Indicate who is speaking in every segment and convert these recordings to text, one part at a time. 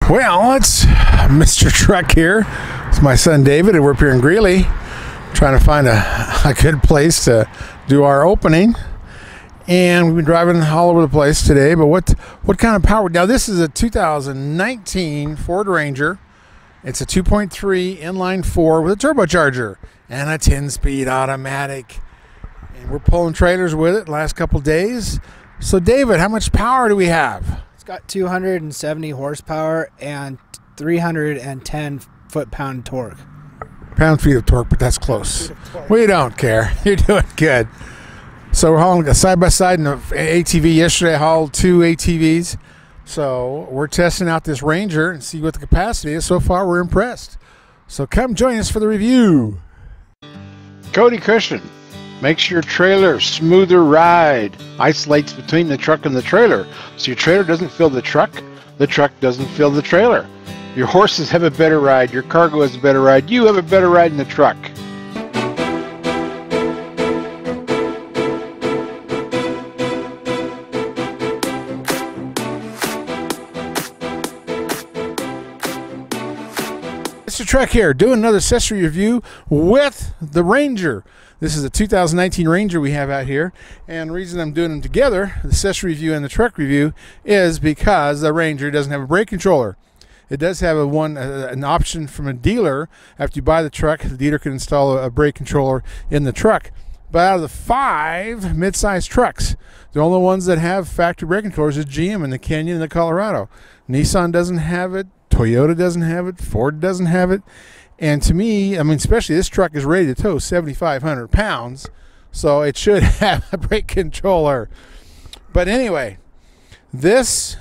Speaker 1: Well, it's Mr. Truck here. It's my son David, and we're up here in Greeley trying to find a good place to do our opening. And we've been driving all over the place today, but what kind of power? Now, this is a 2019 Ford Ranger. It's a 2.3 inline 4 with a turbocharger and a 10-speed automatic. And we're pulling trailers with it the last couple days. So, David, how much power do we have?
Speaker 2: It's got 270 horsepower and 310 foot-pound torque.
Speaker 1: Pound-feet of torque, but that's close. We don't care. You're doing good. So we're hauling a side-by-side in an ATV. Yesterday I hauled 2 ATVs. So we're testing out this Ranger and see what the capacity is. So far we're impressed. So come join us for the review.
Speaker 3: Cody Cushion makes your trailer a smoother ride. Isolates between the truck and the trailer. So your trailer doesn't fill the truck doesn't fill the trailer. Your horses have a better ride, your cargo has a better ride, you have a better ride in the truck.
Speaker 1: Mr. Truck here, doing another accessory review with the Ranger. This is a 2019 Ranger we have out here, and the reason I'm doing them together, the accessory review and the truck review, is because the Ranger doesn't have a brake controller. It does have an option from a dealer. After you buy the truck, the dealer can install a brake controller in the truck. But out of the 5 mid-sized trucks, the only ones that have factory brake controllers is GM and the Canyon and the Colorado. Nissan doesn't have it. Toyota doesn't have it. Ford doesn't have it. And to me, I mean, especially this truck is ready to tow 7,500 pounds, so it should have a brake controller. But anyway, this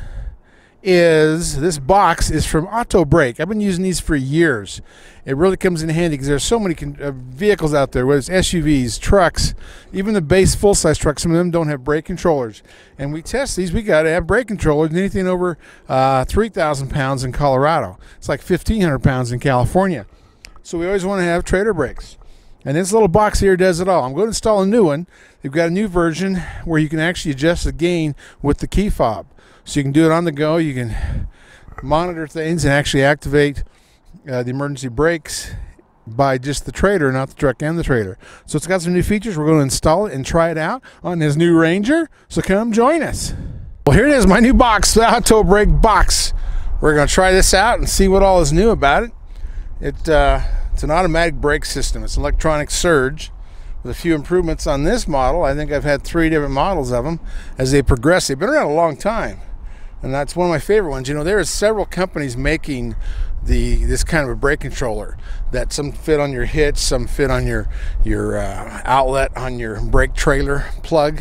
Speaker 1: box is from AutowBrake. I've been using these for years. It really comes in handy because there's so many vehicles out there, whether it's SUVs, trucks, even the base full-size trucks. Some of them don't have brake controllers. And we test these. We got to have brake controllers. Anything over 3,000 pounds in Colorado. It's like 1,500 pounds in California. So we always want to have trailer brakes. And this little box here does it all. I'm going to install a new one. They've got a new version where you can actually adjust the gain with the key fob. So you can do it on the go. You can monitor things and actually activate the emergency brakes by just the trailer, not the truck and the trailer. So it's got some new features. We're going to install it and try it out on this new Ranger. So come join us. Well, here it is, my new box, the AutowBrake box. We're going to try this out and see what all is new about it. It's an automatic brake system. It's electronic surge with a few improvements on this model. I think I've had 3 different models of them as they progress. They've been around a long time. And that's one of my favorite ones. You know, there are several companies making this kind of a brake controller that some fit on your hitch, some fit on your outlet on your brake trailer plug.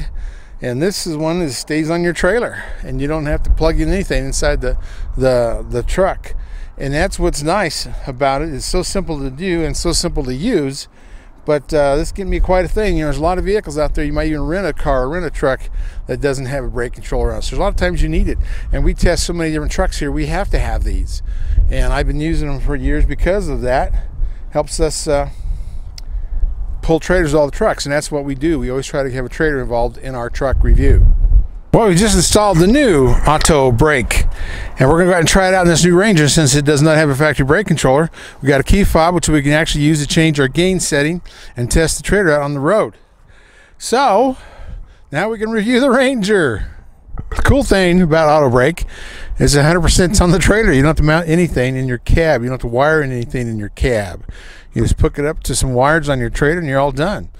Speaker 1: And this is one that stays on your trailer, and you don't have to plug in anything inside the truck. And that's what's nice about it. It's so simple to do and so simple to use. But this can be quite a thing. You know, there's a lot of vehicles out there. You might even rent a car or rent a truck that doesn't have a brake controller on it. So there's a lot of times you need it. And we test so many different trucks here, we have to have these. And I've been using them for years because of that. Helps us pull trailers with all the trucks. And that's what we do. We always try to have a trailer involved in our truck review. Well, we just installed the new AutowBrake, and we're going to go ahead and try it out in this new Ranger since it does not have a factory brake controller. We got a key fob, which we can actually use to change our gain setting and test the trailer out on the road. So, now we can review the Ranger. The cool thing about AutowBrake is 100% on the trailer. You don't have to mount anything in your cab. You don't have to wire anything in your cab. You just hook it up to some wires on your trailer and you're all done.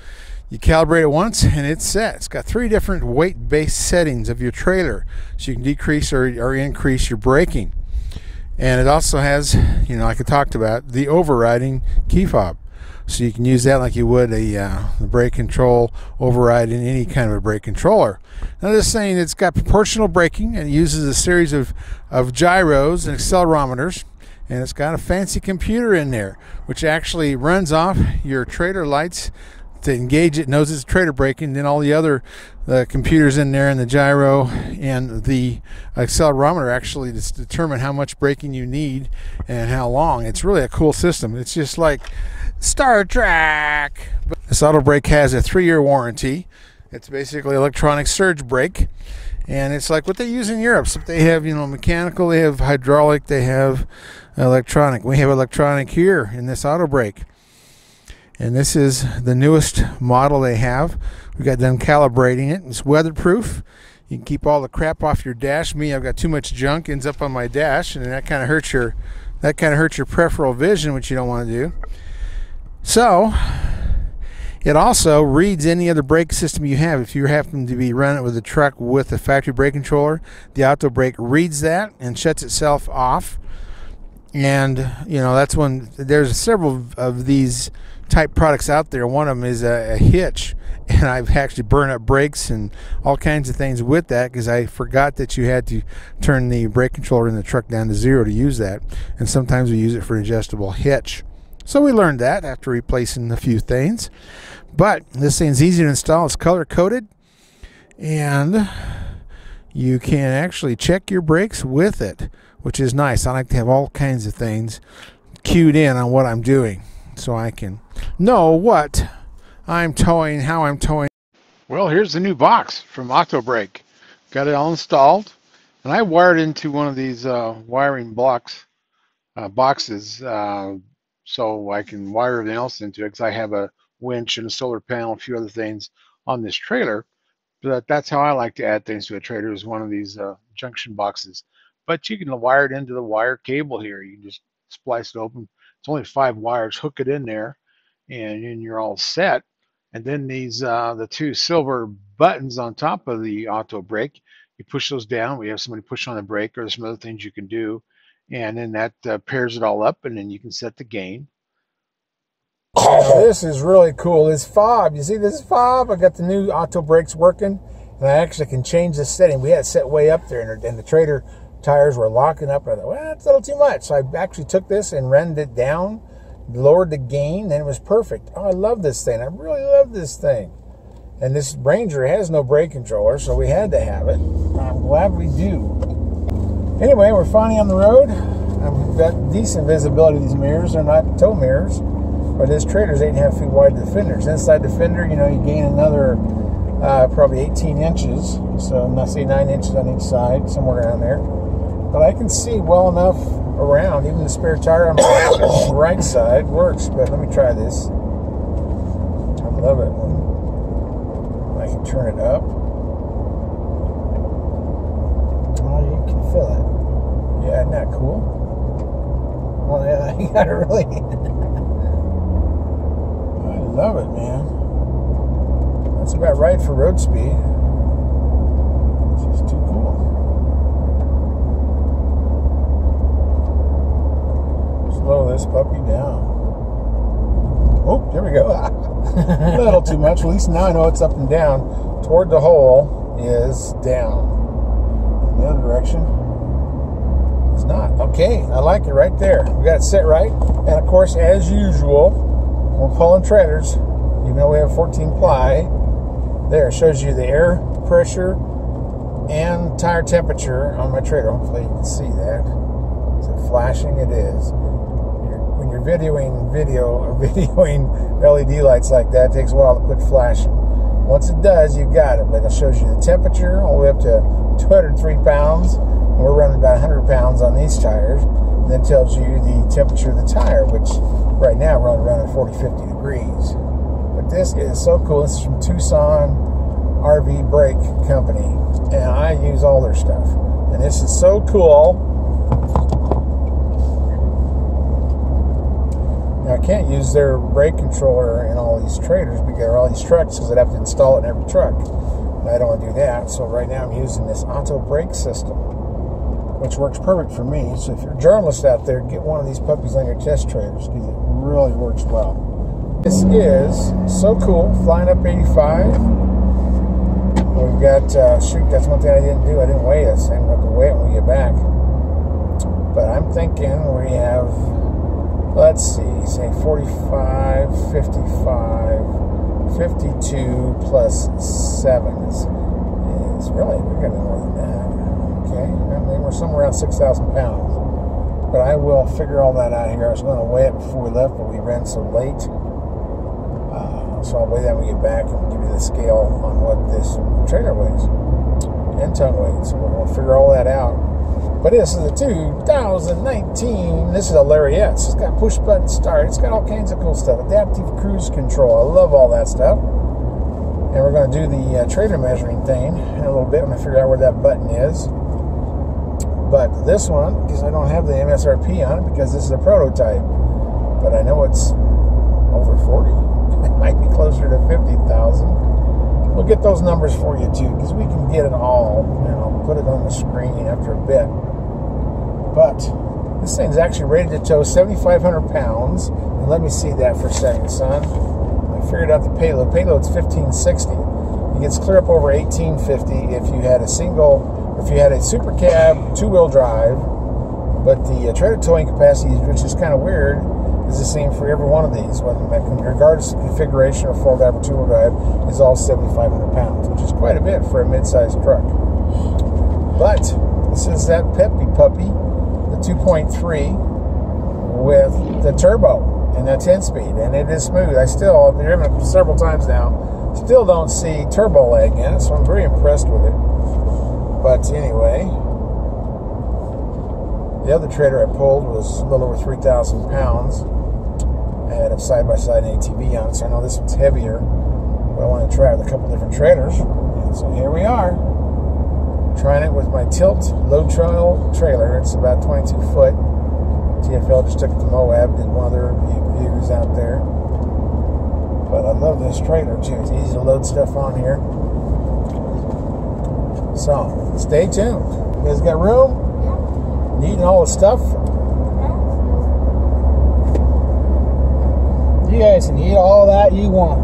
Speaker 1: You calibrate it once and it's set. It's got 3 different weight-based settings of your trailer, so you can decrease or increase your braking. And it also has, you know, like I talked about, the overriding key fob. So you can use that like you would the brake control override in any kind of a brake controller. Now this thing, it's got proportional braking, and it uses a series of gyros and accelerometers. And it's got a fancy computer in there, which actually runs off your trailer lights to engage it, knows it's trailer braking. Then all the other computers in there and the gyro and the accelerometer actually determine how much braking you need and how long. It's really a cool system. It's just like Star Trek. This AutowBrake has a 3-year warranty. It's basically electronic surge brake, And it's like what they use in Europe. So they have, mechanical, they have hydraulic, they have electronic. We have electronic here in this AutowBrake. And this is the newest model they have. We got done calibrating it. It's weatherproof. You can keep all the crap off your dash. Me, I've got too much junk, ends up on my dash, and that kind of hurts your peripheral vision, which you don't want to do. So it also reads any other brake system you have. If you happen to be running it with a truck with a factory brake controller, the AutowBrake reads that and shuts itself off. And that's when there's several of these type products out there. One of them is a hitch, and I've actually burned up brakes and all kinds of things with that because I forgot that you had to turn the brake controller in the truck down to 0 to use that. And sometimes we use it for an adjustable hitch. So we learned that after replacing a few things. But this thing's easy to install. It's color coded, and you can actually check your brakes with it, which is nice. I like to have all kinds of things cued in on what I'm doing so I can know what I'm towing, how I'm towing.
Speaker 3: Well, here's the new box from AutowBrake. Got it all installed, and I wired into one of these wiring boxes so I can wire everything else into it, because I have a winch and a solar panel, a few other things on this trailer. But that's how I like to add things to a trailer, is one of these junction boxes. But you can wire it into the wire cable here. You can just splice it open. It's only 5 wires. Hook it in there, and then you're all set. And then these the 2 silver buttons on top of the AutowBrake, you push those down. We have somebody push on the brake, or there's some other things you can do, and then that pairs it all up, and then you can set the gain.
Speaker 1: This is really cool. This fob, you see this fob? I got the new AutowBrakes working, and I actually can change the setting. We had it set way up there, and the trailer tires were locking up. And I thought, well, that's a little too much. So I actually took this and rendered it down, lowered the gain, and it was perfect. Oh, I love this thing. I really love this thing. And this Ranger has no brake controller, so we had to have it. I'm glad we do. Anyway, we're finally on the road. We've got decent visibility of these mirrors. They're not tow mirrors. But this trailer's 8.5 feet wide to the fenders. Inside the fender, you gain another probably 18 inches. So let's say 9 inches on each side, somewhere around there. But I can see well enough around. Even the spare tire on my right side works. But let me try this. I love it when I can turn it up. Oh, you can feel it. Yeah, isn't that cool? Well, yeah, you gotta really... Love it, man. That's about right for road speed. It's just too cool. Slow this puppy down. Oh, there we go. A little too much. At least now I know it's up and down. Toward the hole is down. In the other direction is not. Okay, I like it right there. We got it set right. And of course, as usual, we're pulling trailers, even though we have 14 ply. There, shows you the air pressure and tire temperature on my trailer. Hopefully you can see that. Is it flashing? It is. When you're videoing LED lights like that, it takes a while to quit flashing. Once it does, you got it. But it shows you the temperature all the way up to 203 pounds. And we're running about 100 pounds on these tires. And then tells you the temperature of the tire, which right now we're only running 40, 50 degrees. But this is so cool. This is from Tucson RV Brake Company, and I use all their stuff. And this is so cool. Now I can't use their brake controller in all these trailers or all these trucks, because I'd have to install it in every truck. And I don't want to do that. So right now I'm using this AutowBrake system, which works perfect for me. So if you're a journalist out there, get one of these puppies on your test trailers, because it really works well. This is so cool, flying up 85. We've got, shoot, that's one thing I didn't do. I didn't weigh this. I'm going to weigh it when we get back. But I'm thinking we have, let's see, say 45, 55, 52 plus 7 is really, we're getting more than that. Okay, I mean, we're somewhere around 6,000 pounds. But I will figure all that out here. I was going to weigh it before we left, but we ran so late. So I'll weigh that when we get back and give you the scale on what this trailer weighs. and tongue weight. So we're going to figure all that out. But this is a 2019. This is a Lariat. It's got push button start. It's got all kinds of cool stuff. Adaptive cruise control. I love all that stuff. And we're going to do the trailer measuring thing in a little bit. I'm going to figure out where that button is. But this one, because I don't have the MSRP on it, because this is a prototype. But I know it's over 40. It might be closer to 50,000. We'll get those numbers for you too, because we can get it all, you know, put it on the screen after a bit. But this thing's actually rated to tow 7,500 pounds. And let me see that for a second, son. I figured out the payload. Payload's 1,560. It gets clear up over 1,850 if you had a single, if you had a super cab, two-wheel drive. But the trailer towing capacity, which is kind of weird, is the same for every one of these. Regardless of configuration of four-wheel drive or two-wheel drive, is all 7,500 pounds, which is quite a bit for a mid-sized truck. But this is that peppy puppy, the 2.3 with the turbo and that 10-speed, and it is smooth. I've driven it several times now. Still don't see turbo lag in it, so I'm very impressed with it. But anyway, the other trailer I pulled was a little over 3,000 pounds. I had a side-by-side ATV on it, so I know this one's heavier. But I want to try it with a couple different trailers. And so here we are, trying it with my tilt low trail trailer. It's about 22 foot. TFL just took it to Moab, did one of their views out there. But I love this trailer too. It's easy to load stuff on here. So stay tuned. You guys got room? Needing all the stuff?
Speaker 2: You guys can eat all that you want.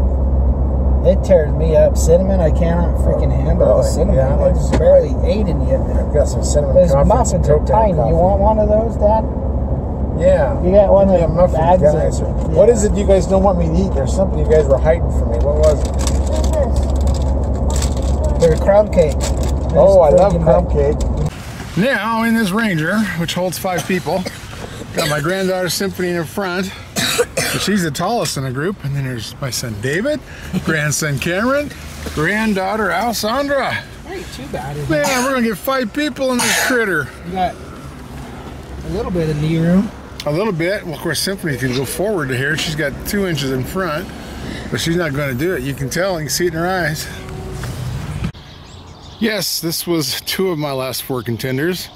Speaker 2: It tears me up. Cinnamon, I cannot freaking handle the cinnamon. Yeah, I just barely ate any of it.
Speaker 1: I've got some cinnamon
Speaker 2: Those
Speaker 1: muffins
Speaker 2: muffins are tiny. You want one of those, Dad?
Speaker 1: Yeah.
Speaker 2: You got one of the
Speaker 1: muffins,
Speaker 2: bags
Speaker 1: guys. What is it you guys don't want me to eat? There's something you guys were hiding from me. What was it?
Speaker 2: They're crumb cake.
Speaker 1: Oh, I love crumb cake. Now in this Ranger, which holds 5 people, got my granddaughter Symphony in the front. She's the tallest in the group, and then there's my son David, grandson Cameron, granddaughter Alessandra.
Speaker 2: Ain't too bad.
Speaker 1: Man, we're gonna get 5 people in this critter.
Speaker 2: You got a little bit of knee room.
Speaker 1: A little bit. Well, of course, Symphony can go forward to here. She's got 2 inches in front, but she's not going to do it. You can tell. You can see it in her eyes. Yes, this was 2 of my last 4 contenders.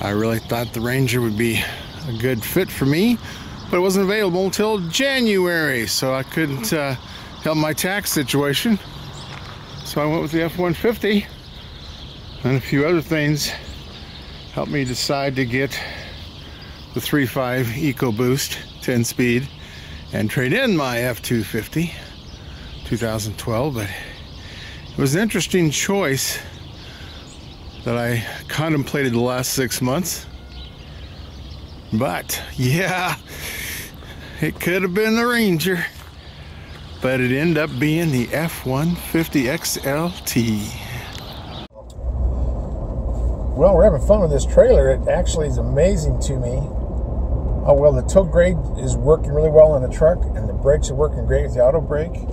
Speaker 1: I really thought the Ranger would be a good fit for me, but it wasn't available until January, so I couldn't help my tax situation. So I went with the F-150, and a few other things helped me decide to get the 3.5 EcoBoost 10-speed and trade in my F-250 2012. But it was an interesting choice that I contemplated the last 6 months. But yeah, it could have been the Ranger, but it ended up being the F-150 XLT. Well, we're having fun with this trailer. It actually is amazing to me how well the tow grade is working really well on the truck, and the brakes are working great with the AutowBrake.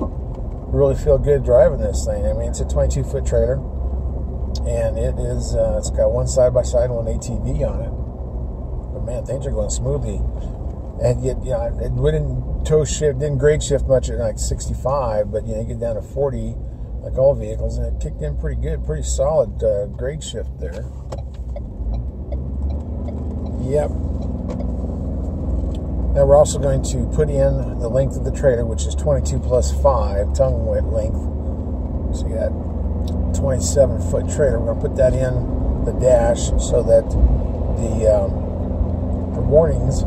Speaker 1: Really feel good driving this thing. I mean, it's a 22-foot trailer, and it is. It's got one side-by-side and one ATV on it. But man, things are going smoothly. And yet, you know, it wouldn't tow shift, didn't grade shift much at like 65, but you know, you get down to 40, like all vehicles, and it kicked in pretty good, pretty solid grade shift there. Yep. Now we're also going to put in the length of the trailer, which is 22 plus 5 tongue weight length. So you got 27-foot trailer. We're going to put that in the dash so that the warnings,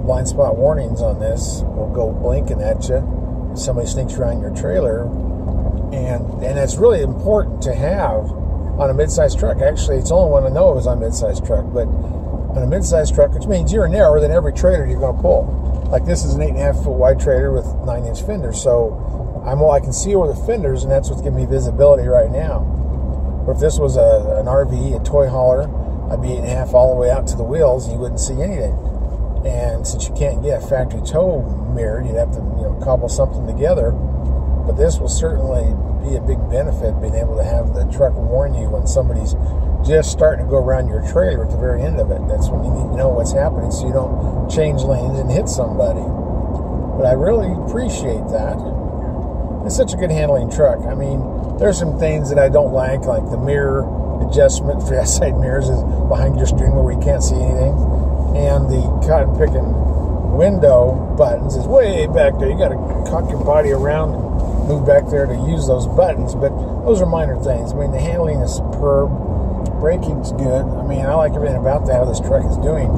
Speaker 1: blind spot warnings on this will go blinking at you if somebody sneaks around your trailer. And that's really important to have on a mid-sized truck. Actually, it's the only one I know of is on a mid-sized truck, but on a mid-sized truck, which means you're narrower than every trailer you're going to pull. Like this is an 8.5-foot wide trailer with 9-inch fenders, so I can see over the fenders, and that's what's giving me visibility right now. But if this was an RV, a toy hauler, I'd be 8.5 all the way out to the wheels, and you wouldn't see anything. And since you can't get a factory tow mirror, you'd have to, you know, cobble something together.
Speaker 2: but this will certainly be a big benefit, being able to have the truck warn you when somebody's just starting to go around your trailer at the very end of it. That's when you need to know what's happening so you don't change lanes and hit somebody. But I really appreciate that. It's such a good handling truck. I mean, there's some things that I don't like the mirror adjustment for outside mirrors is behind your steering wheel where you can't see anything. And the cotton picking window buttons is way back there. You got to cock your body around and move back there to use those buttons. But those are minor things. I mean, the handling is superb. Braking's good. I mean, I like everything about how this truck is doing.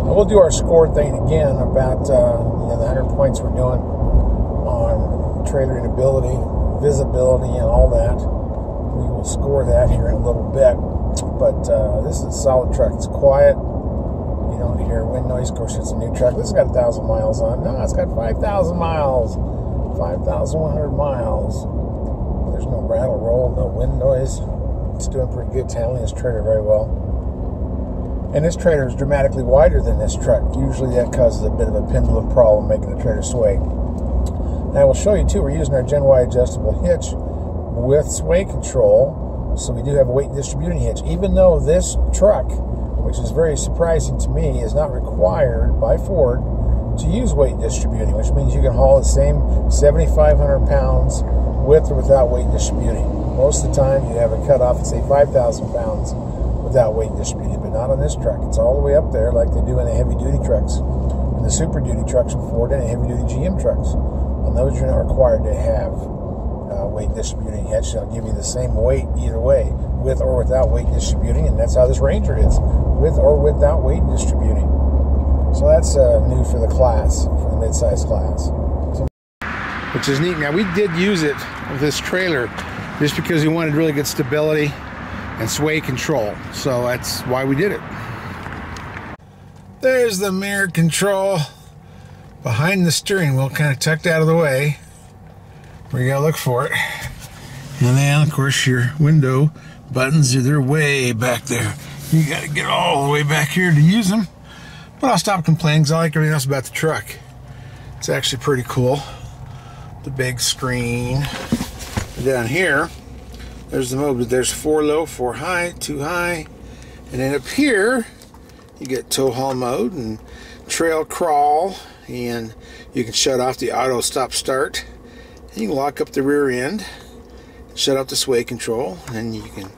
Speaker 2: We'll do our score thing again about the 100 points we're doing on trailering ability, visibility, and all that. We will score that here in a little bit. But this is a solid truck. It's quiet. You don't hear wind noise. Of course, it's a new truck. This has got 1,000 miles on. No, it's got 5,000 miles. 5,100 miles. There's no rattle roll, no wind noise. It's doing pretty good. It's handling this trailer very well. And this trailer is dramatically wider than this truck. Usually that causes a bit of a pendulum problem, making the trailer sway. Now I will show you too, we're using our Gen Y adjustable hitch with sway control. So we do have a weight distributing hitch. Even though this truck, which is very surprising to me, is not required by Ford to use weight distributing, which means you can haul the same 7,500 pounds with or without weight distributing. Most of the time you have a cutoff at say 5,000 pounds without weight distributing, but not on this truck. It's all the way up there like they do in the heavy duty trucks, and the super duty trucks from Ford, and the heavy duty GM trucks. On those you're not required to have weight distributing hitch. They'll give you the same weight either way, with or without weight distributing, and that's how this Ranger is, with or without weight distributing. So that's new for the class, for the mid-size class. Which is neat. Now we did use it with this trailer just because we wanted really good stability and sway control. So that's why we did it. There's the mirror control behind the steering wheel, kind of tucked out of the way. Where you gotta look for it. And then, of course, your window buttons, they're way back there. You gotta get all the way back here to use them. But I'll stop complaining because I like everything else about the truck. It's actually pretty cool. The big screen. Down here, there's the mode. There's 4 low, 4 high, 2 high. And then up here, you get tow haul mode and trail crawl. And you can shut off the auto stop start. And you can lock up the rear end. Shut off the sway control. And you can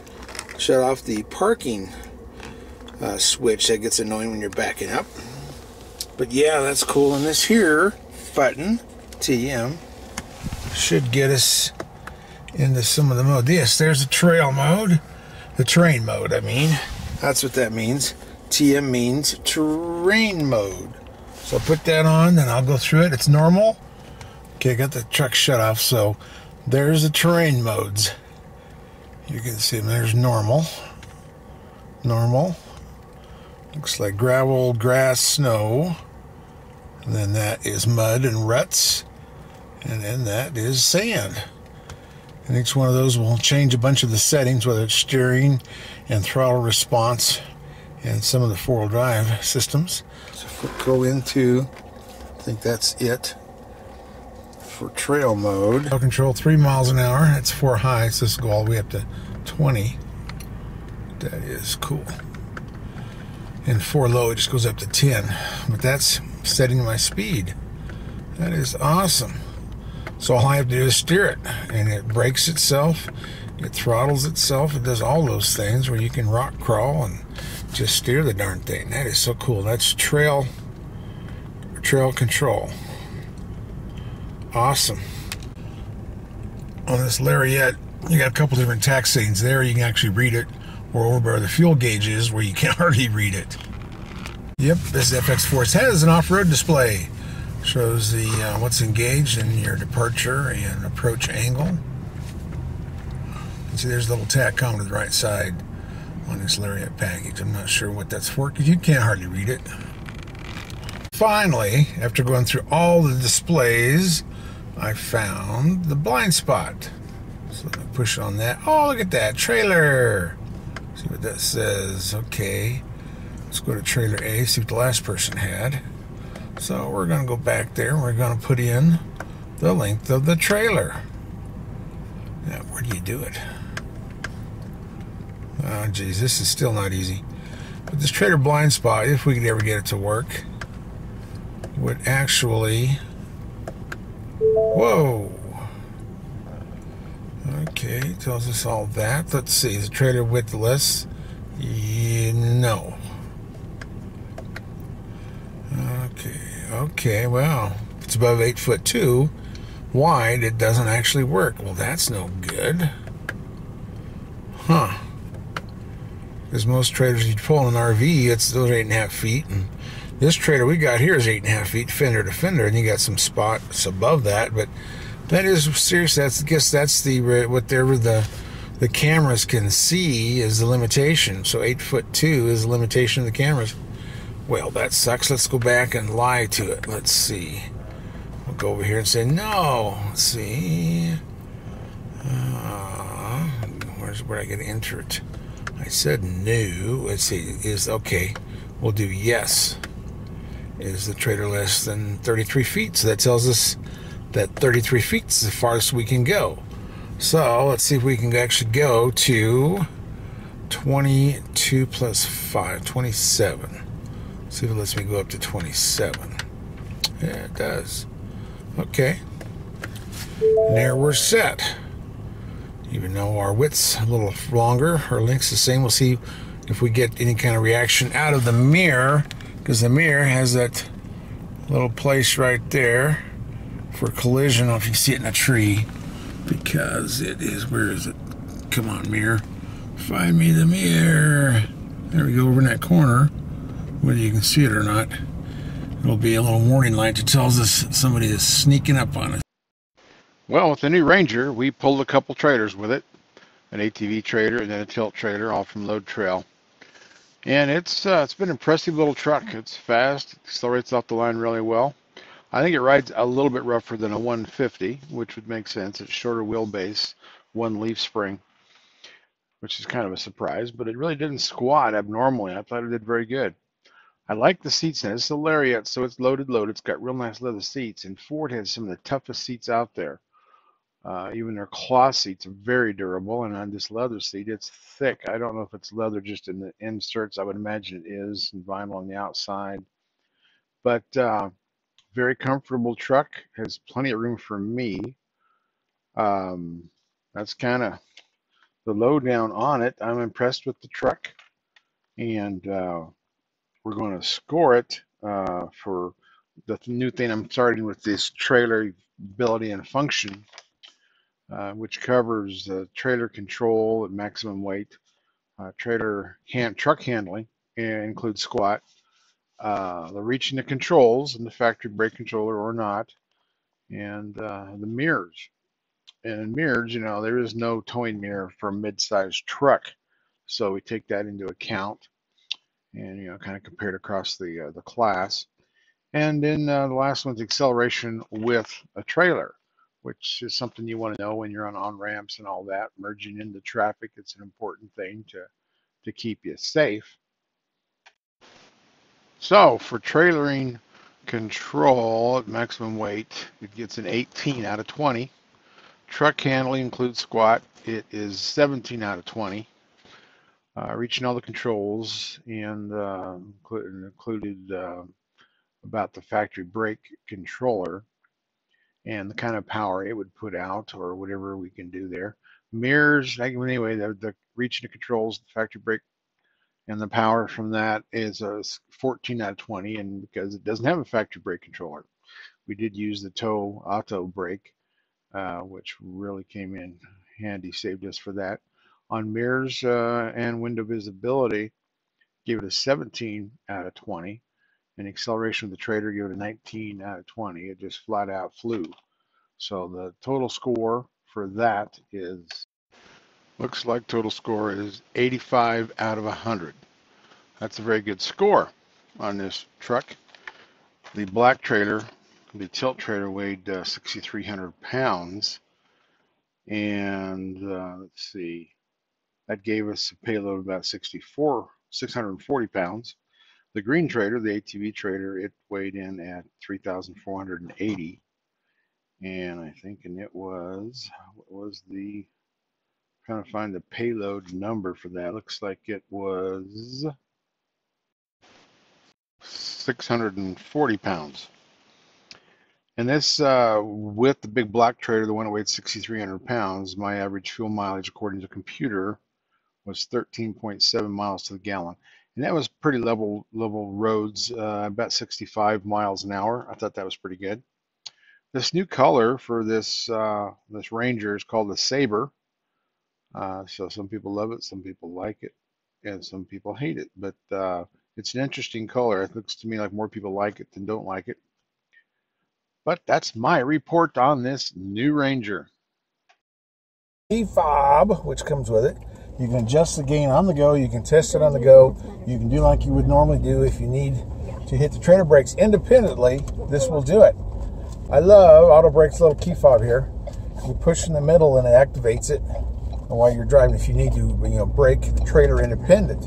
Speaker 2: shut off the parking switch. That gets annoying when you're backing up. But yeah, that's cool. And this here button, TM, should get us into some of the mode. Yes, there's the trail mode. The terrain mode, I mean. That's what that means. TM means terrain mode. So I'll put that on, then I'll go through it. It's normal. Okay, I got the truck shut off, so there's the terrain modes. You can see them. There's normal. Normal. Looks like gravel, grass, snow. And then that is mud and ruts. And then that is sand. And each one of those will change a bunch of the settings, whether it's steering and throttle response and some of the 4-wheel drive systems. So if we go into, I think that's it for trail mode. Control 3 miles an hour. That's 4 high, so this will go all the way up to 20. That is cool. And 4 low, it just goes up to 10. But that's setting my speed. That is awesome. So all I have to do is steer it, and it brakes itself, it throttles itself, it does all those things where you can rock crawl and just steer the darn thing. That is so cool. That's trail control. Awesome. On this Lariat, you got a couple different tax settings there. You can actually read it, or over where the fuel gauge is, where you can hardly read it. Yep, this FX Force has an off-road display. Shows the what's engaged and your departure and approach angle. See, there's a little TACCOM to the right side on this Lariat package. I'm not sure what that's for because you can't hardly read it. Finally, after going through all the displays, I found the blind spot. So I push on that. Oh, look at that trailer. See what that says. Okay, let's go to trailer A, see what the last person had. So we're going to go back there and we're going to put in the length of the trailer. do you do it? Oh, geez, this is still not easy. But this trailer blind spot, if we could ever get it to work, would actually... Whoa! Okay, tells us all that. Let's see, is the trailer widthless? No. Okay, well, if it's above 8'2" wide, it doesn't actually work. Well, that's no good. Huh. Because most trailers you pull in an RV, it's those 8.5 feet, and this trailer we got here is 8.5 feet, fender to fender, and you got some spots above that, but that is serious. I guess that's the whatever the cameras can see is the limitation. So 8'2" is the limitation of the cameras. Well, that sucks. Let's go back and lie to it. Let's see. We'll go over here and say no. Let's see. Where I get to enter it? I said no. Let's see. Is okay. We'll do yes. Is the trailer less than 33 feet? So that tells us that 33 feet is the farthest we can go. So let's see if we can actually go to 22 plus 5, 27. See if it lets me go up to 27. Yeah, it does. Okay. And there we're set. Even though our width's a little longer, our length's the same. We'll see if we get any kind of reaction out of the mirror, because the mirror has that little place right there for collision. I don't know if you see it in a tree, because it is, where is it? Come on, mirror. Find me the mirror. There we go, over in that corner. Whether you can see it or not, it'll be a little warning light that tells us somebody is sneaking up on us.
Speaker 3: Well, with the new Ranger, we pulled a couple trailers with it, an ATV trailer and then a tilt trailer, all from Load Trail. And it's been an impressive little truck. It's fast, it accelerates off the line really well. I think it rides a little bit rougher than a 150, which would make sense. It's shorter wheelbase, one leaf spring, which is kind of a surprise, but it really didn't squat abnormally. I thought it did very good. I like the seats in it. It's a Lariat, so it's loaded. It's got real nice leather seats, and Ford has some of the toughest seats out there. Even their cloth seats are very durable, and on this leather seat, it's thick. I don't know if it's leather just in the inserts. I would imagine it is, and vinyl on the outside. But very comfortable truck. Has plenty of room for me. That's kind of the lowdown on it. I'm impressed with the truck, and we're going to score it for the new thing I'm starting with, this trailer ability and function, which covers trailer control at maximum weight, truck handling, and includes squat, the reaching the controls and the factory brake controller or not, and the mirrors. And in mirrors, you know, there is no towing mirror for a mid-sized truck, so we take that into account, and you know, kind of compared across the class. And then the last one's acceleration with a trailer, which is something you want to know when you're on ramps and all that. Merging into traffic, it's an important thing to keep you safe. So for trailering control at maximum weight, it gets an 18 out of 20. Truck handling includes squat. It is 17 out of 20. Reaching all the controls and included about the factory brake controller and the kind of power it would put out or whatever we can do there. Mirrors, anyway, the reaching the controls, the factory brake, and the power from that is a 14 out of 20, and because it doesn't have a factory brake controller. We did use the AutowBrake, which really came in handy, saved us for that. On mirrors and window visibility, gave it a 17 out of 20. And acceleration of the trailer, gave it a 19 out of 20. It just flat out flew. So the total score for that is, looks like total score is 85 out of 100. That's a very good score on this truck. The black trailer, the tilt trailer, weighed 6,300 pounds. And let's see, that gave us a payload of about 640 pounds. The green trailer, the ATV trailer, it weighed in at 3,480. And I think, and it was, what was the Trying to find the payload number for that. Looks like it was 640 pounds. And this, with the big black trailer, the one that weighed 6,300 pounds, my average fuel mileage, according to the computer, was 13.7 miles to the gallon. And that was pretty level roads, about 65 miles an hour. I thought that was pretty good. This new color for this this Ranger is called the Saber. So some people love it, some people like it, and some people hate it. But it's an interesting color. It looks to me like more people like it than don't like it. But that's my report on this new Ranger.
Speaker 2: Key fob, which comes with it. You can adjust the gain on the go. You can test it on the go. You can do like you would normally do if you need to hit the trailer brakes independently. This will do it. I love AutowBrake's little key fob here. You push in the middle and it activates it. And while you're driving, if you need to, brake the trailer independent.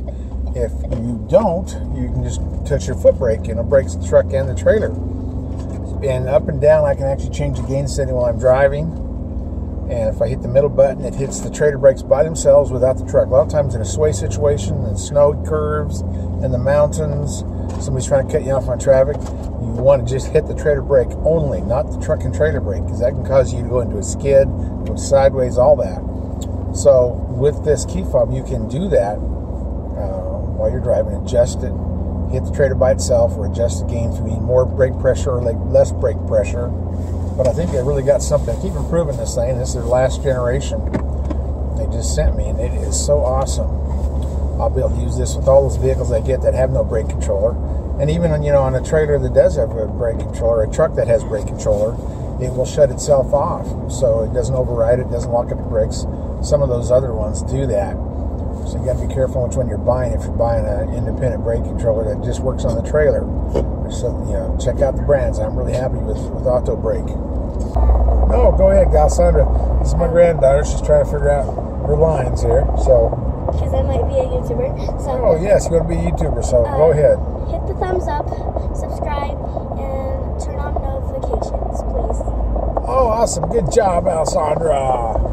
Speaker 2: If you don't, you can just touch your foot brake and it brakes the truck and the trailer. And up and down, I can actually change the gain setting while I'm driving. And if I hit the middle button, it hits the trailer brakes by themselves without the truck. A lot of times in a sway situation, in snow curves, in the mountains, somebody's trying to cut you off on traffic, you want to just hit the trailer brake only, not the truck and trailer brake, because that can cause you to go into a skid, go sideways, all that. So with this key fob, you can do that while you're driving, adjust it, hit the trailer by itself, or adjust the gain if you need more brake pressure or less brake pressure. But I think they really got something. I keep improving this thing. This is their last generation they just sent me, and it is so awesome. I'll be able to use this with all those vehicles I get that have no brake controller. And even on a trailer that does have a brake controller, a truck that has brake controller, it will shut itself off. So it doesn't override it, doesn't lock up the brakes. Some of those other ones do that. So you got to be careful which one you're buying. If you're buying an independent brake controller that just works on the trailer, so check out the brands. I'm really happy with AutowBrake. No, go ahead, Galsandra. This is my granddaughter. She's trying to figure out her lines here. So.
Speaker 4: Because I might be a YouTuber. So.
Speaker 2: Oh yes, you're going to be a YouTuber. So go ahead.
Speaker 4: Hit the thumbs up, subscribe, and turn on notifications, please.
Speaker 2: Oh, awesome! Good job, Alessandra.